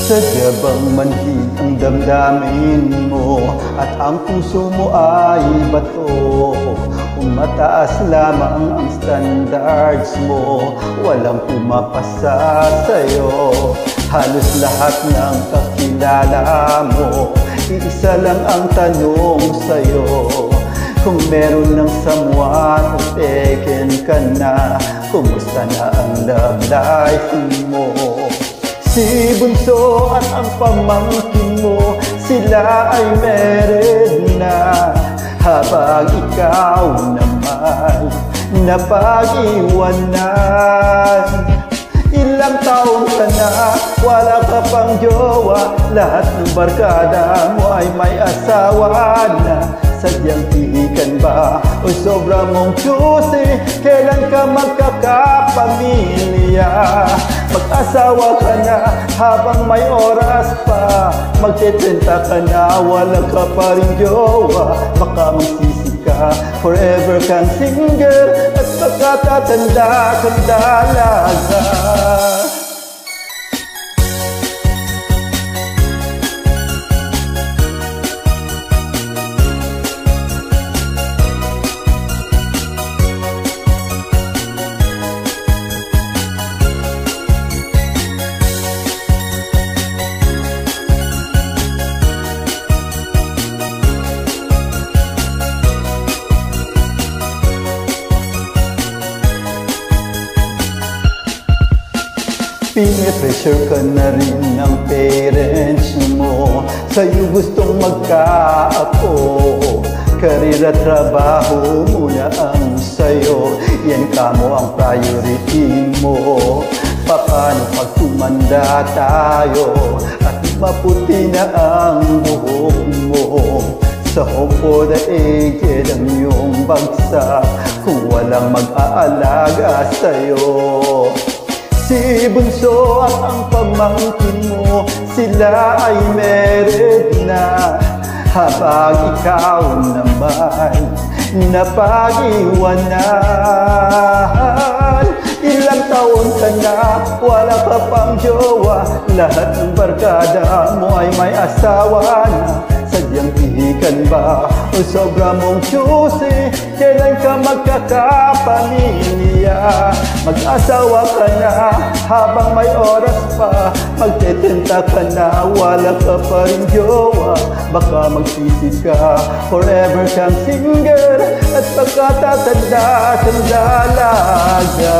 Sadya bang manhid ang damdamin mo at ang puso mo ay bato? Kung mataas lamang ang standards mo, walang pumapasa sa'yo. Halos lahat ng kakilala mo, iisa lang ang tanong sa'yo. Kung meron ng someone o taken ka na, kumusta na ang love life mo? Si Bunso at ang pamangkin mo, sila ay married na, habang ikaw naman napag-iwanan. Ilang taon ka na, wala ka pang jowa, lahat ng barkada mo ay may asawa na. Sadyang pihikan ba o sobra mong choosy? Kailan ka magkakapamilya? Mag-asawa ka na habang may oras pa, magtitinta ka na, wala ka pa rin jowa. Baka magsisi ka, forever kang single, at pagkatatanda kang dalaga. Pine-pressure ka na rin ng parents mo, sa'yo gustong magkaapo. Karera, trabaho muna ang sa'yo, yan kamo ang priority mo. Paano pag tumanda tayo at maputi na ang buhok mo? Sa home for the aged ang iyong bagsak, kung walang mag-aalaga sa'yo. Si Bunso at ang pamangkin mo, sila ay married na, habang ikaw naman napag-iwanan. Ilang taon ka na, wala ka pang jowa, lahat ng barkada mo ay may asawa na. Sadyang pihikan ba o sobra mong choosy? Kailan ka magkakapamilya? Mag-asawa ka na habang may oras pa, magtitinta ka na, wala ka pa rin jowa. Baka magsisi ka, forever kang single, at pagkatatanda kang dalaga.